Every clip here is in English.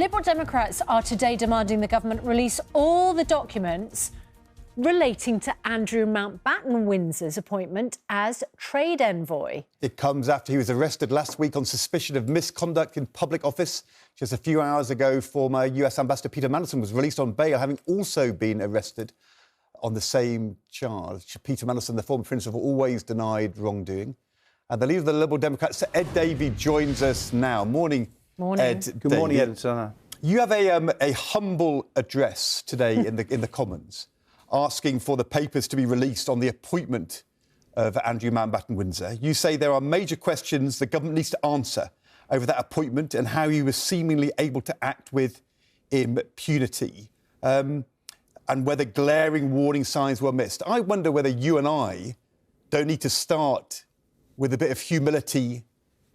Liberal Democrats are today demanding the government release all the documents relating to Andrew Mountbatten-Windsor's appointment as trade envoy. It comes after he was arrested last week on suspicion of misconduct in public office. Just a few hours ago, former US Ambassador Peter Mandelson was released on bail, having also been arrested on the same charge. Peter Mandelson, the former Prince, have always denied wrongdoing. And the leader of the Liberal Democrats, Ed Davey, joins us now. Morning, Ed. Good morning, Ed and Susanna. You have a humble address today in the Commons, asking for the papers to be released on the appointment of Andrew Mountbatten-Windsor. You say there are major questions the government needs to answer over that appointment and how he was seemingly able to act with impunity, and whether glaring warning signs were missed. I wonder whether you and I don't need to start with a bit of humility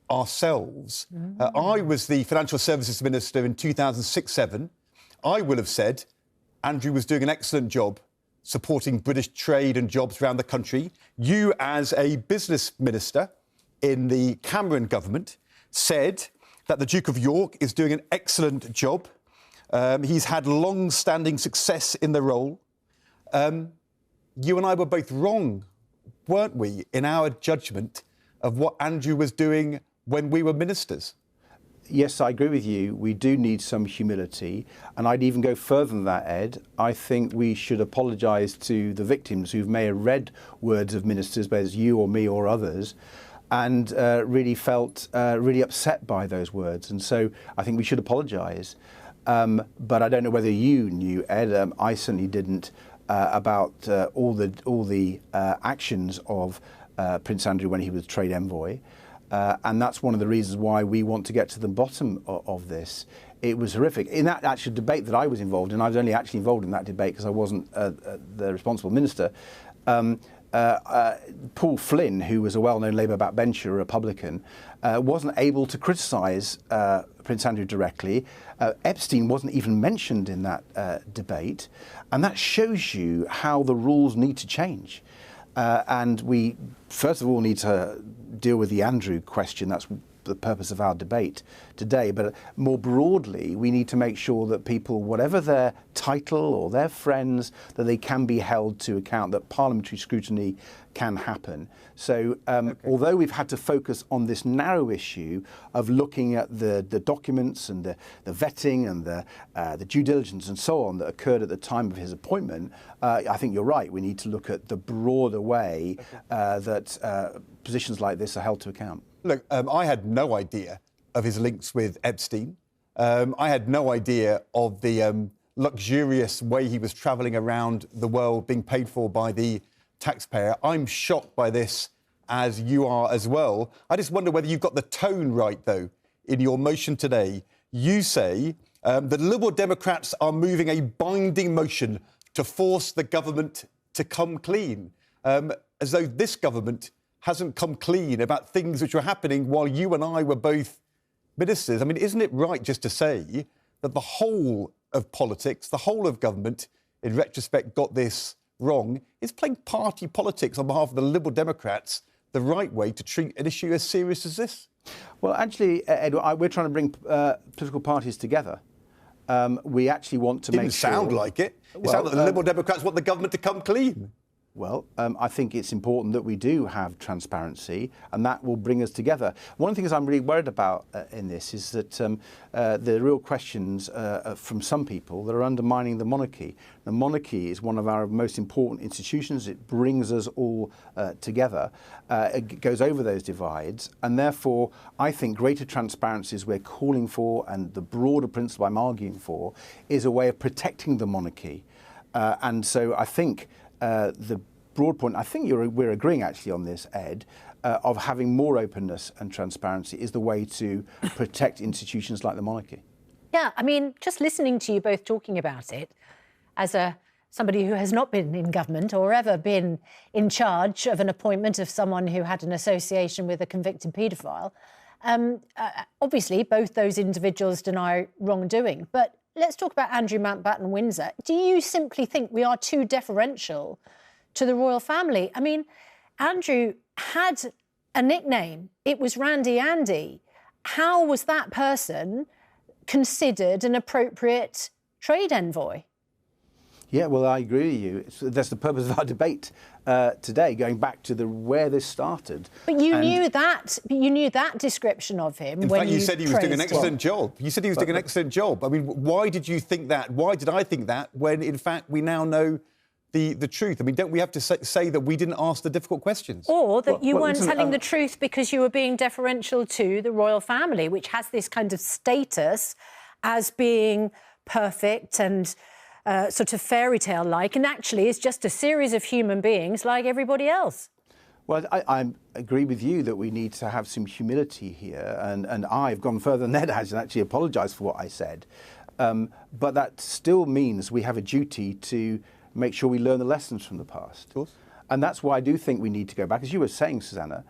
ourselves. I was the Financial Services Minister in 2006-07. I will have said Andrew was doing an excellent job supporting British trade and jobs around the country. You, as a business minister in the Cameron government, said that the Duke of York is doing an excellent job. He's had long-standing success in the role. You and I were both wrong, weren't we, in our judgment of what Andrew was doing when we were ministers? Yes, I agree with you. We do need some humility. And I'd even go further than that, Ed. I think we should apologise to the victims who may have read words of ministers, whether it's you or me or others, and really felt really upset by those words. And so I think we should apologise. But I don't know whether you knew, Ed. I certainly didn't, about all the actions of Prince Andrew when he was trade envoy. And that's one of the reasons why we want to get to the bottom of this. It was horrific. In that actual debate that I was involved in, I was only actually involved in that debate because I wasn't the responsible minister. Paul Flynn, who was a well-known Labour backbencher, a Republican, wasn't able to criticise Prince Andrew directly. Epstein wasn't even mentioned in that debate. And that shows you how the rules need to change. And we, first of all, need to deal with the Andrew question. That's the purpose of our debate today. But more broadly, we need to make sure that people, whatever their title or their friends, that they can be held to account, that parliamentary scrutiny can happen. So although we've had to focus on this narrow issue of looking at the documents and the vetting and the due diligence and so on that occurred at the time of his appointment, I think you're right. We need to look at the broader way that positions like this are held to account. Look, I had no idea of his links with Epstein. I had no idea of the luxurious way he was travelling around the world being paid for by the taxpayer. I'm shocked by this, as you are as well. I just wonder whether you've got the tone right, though, in your motion today. You say the Liberal Democrats are moving a binding motion to force the government to come clean, as though this government hasn't come clean about things which were happening while you and I were both ministers. I mean, isn't it right just to say that the whole of politics, the whole of government, in retrospect, got this wrong? Is playing party politics on behalf of the Liberal Democrats the right way to treat an issue as serious as this? Well, actually, Ed, we're trying to bring political parties together. We actually want to make sure... Didn't sound like it. It sounded like the Liberal Democrats want the government to come clean. Well, I think it's important that we do have transparency, and that will bring us together. One of the things I'm really worried about in this is that the real questions from some people that are undermining the monarchy. The monarchy is one of our most important institutions. It brings us all together. It goes over those divides, and therefore I think greater transparency is we're calling for, and the broader principle I'm arguing for is a way of protecting the monarchy. And so I think the broad point, I think we're agreeing actually on this, Ed, of having more openness and transparency is the way to protect institutions like the monarchy. Yeah, I mean, just listening to you both talking about it, as somebody who has not been in government or ever been in charge of an appointment of someone who had an association with a convicted paedophile, obviously both those individuals deny wrongdoing. But let's talk about Andrew Mountbatten-Windsor. Do you simply think we are too deferential to the royal family? I mean, Andrew had a nickname. It was Randy Andy. How was that person considered an appropriate trade envoy. Yeah, well, I agree with you. That's the purpose of our debate today, going back to where this started. But you knew that. You knew that description of him. In when fact, you said he was doing an excellent him. job. You said he was doing an excellent job. I mean, why did you think that? Why did I think that when, in fact, we now know the truth? I mean, don't we have to say that we didn't ask the difficult questions? Or that you weren't listen, telling the truth because you were being deferential to the royal family, which has this kind of status as being perfect and sort of fairy tale-like, and actually is just a series of human beings like everybody else. Well, I agree with you that we need to have some humility here, and I've gone further than Ed has and actually apologised for what I said. But that still means we have a duty to make sure we learn the lessons from the past. Of course. And that's why I do think we need to go back, as you were saying, Susanna,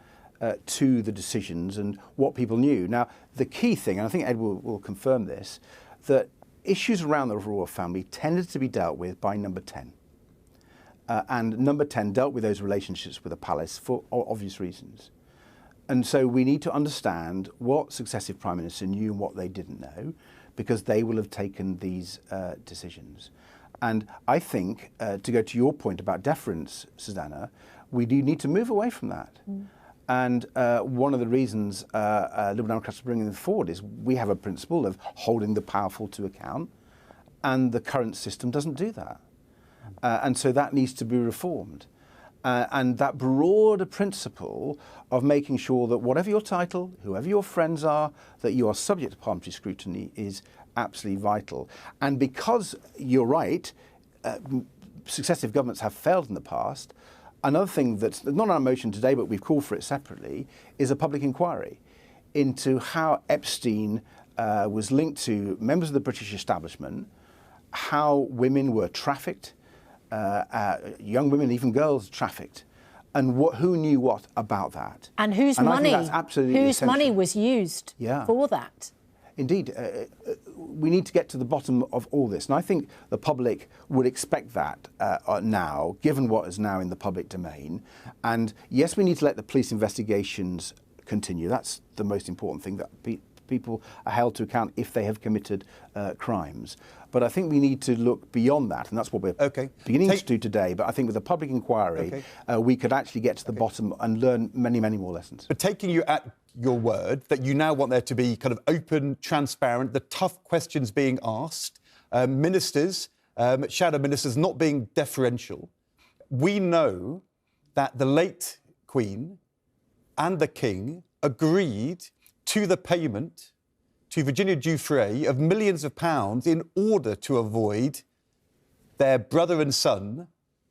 to the decisions and what people knew. Now, the key thing, and I think Ed will confirm this, that issues around the royal family tended to be dealt with by number 10. And number 10 dealt with those relationships with the palace for obvious reasons. And so we need to understand what successive prime ministers knew and what they didn't know, because they will have taken these decisions. And I think, to go to your point about deference, Susanna, we do need to move away from that. And one of the reasons Liberal Democrats are bringing them forward is we have a principle of holding the powerful to account, and the current system doesn't do that. And so that needs to be reformed. And that broader principle of making sure that whatever your title, whoever your friends are, that you are subject to parliamentary scrutiny is absolutely vital. And because you're right, successive governments have failed in the past. Another thing that's not on our motion today, but we've called for it separately, is a public inquiry into how Epstein was linked to members of the British establishment, how women were trafficked, young women, even girls trafficked, and who knew what about that. And whose I money? think that's absolutely whose essential. money was used for that? Indeed, we need to get to the bottom of all this. And I think the public would expect that now, given what is now in the public domain. And yes, we need to let the police investigations continue. That's the most important thing, that people are held to account if they have committed crimes. But I think we need to look beyond that, and that's what we're beginning to do today. But I think with a public inquiry, we could actually get to the bottom and learn many, many more lessons. But taking you at your word that you now want there to be kind of open, transparent, the tough questions being asked, ministers, shadow ministers not being deferential. We know that the late Queen and the King agreed to the payment to Virginia Giuffre of millions of pounds in order to avoid their brother and son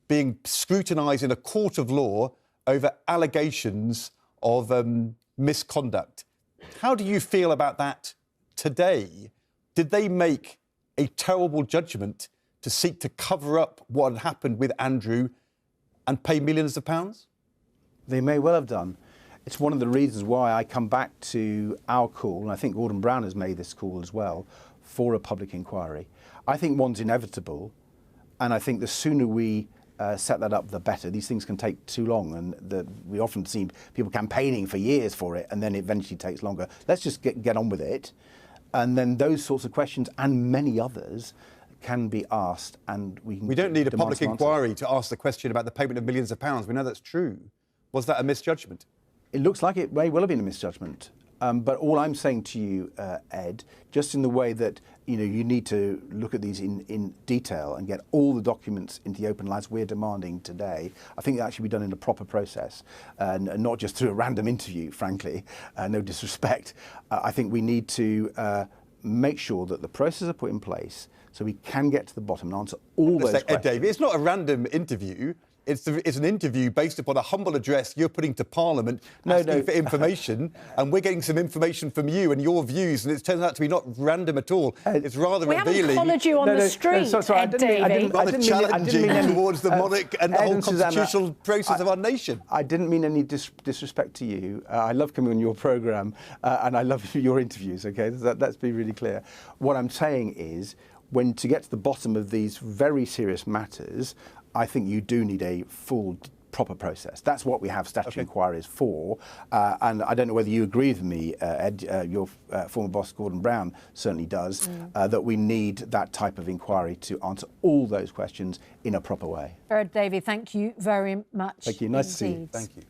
being scrutinised in a court of law over allegations of misconduct. How do you feel about that today? Did they make a terrible judgment to seek to cover up what had happened with Andrew and pay millions of pounds? They may well have done. It's one of the reasons why I come back to our call, and I think Gordon Brown has made this call as well, for a public inquiry. I think one's inevitable, and I think the sooner we set that up, the better. These things can take too long, and we often see people campaigning for years for it, and then it eventually takes longer. Let's just get on with it, and then those sorts of questions and many others can be asked, and we can. We don't need a public inquiry to ask the question about the payment of millions of pounds. We know that's true. Was that a misjudgment? It looks like it may well have been a misjudgment. But all I'm saying to you, Ed, just in the way that you need to look at these in detail and get all the documents into the open light as we're demanding today, I think that should be done in a proper process and not just through a random interview, frankly, no disrespect. I think we need to make sure that the processes are put in place so we can get to the bottom and answer all those questions. Ed Davey, it's not a random interview. It's an interview based upon a humble address you're putting to Parliament asking for information, and we're getting some information from you and your views, and it turns out to be not random at all. It's rather revealing. We haven't collared you on the street, Ed Davey. Rather challenging towards the monarch and the whole constitutional process of our nation. I didn't mean any disrespect to you. I love coming on your programme, and I love your interviews, OK? Let's be really clear. What I'm saying is, to get to the bottom of these very serious matters, I think you do need a full proper process. That's what we have statutory inquiries for. And I don't know whether you agree with me, Ed, your former boss Gordon Brown certainly does, that we need that type of inquiry to answer all those questions in a proper way. Ed Davey, thank you very much. Thank you. Nice to see you. Thank you.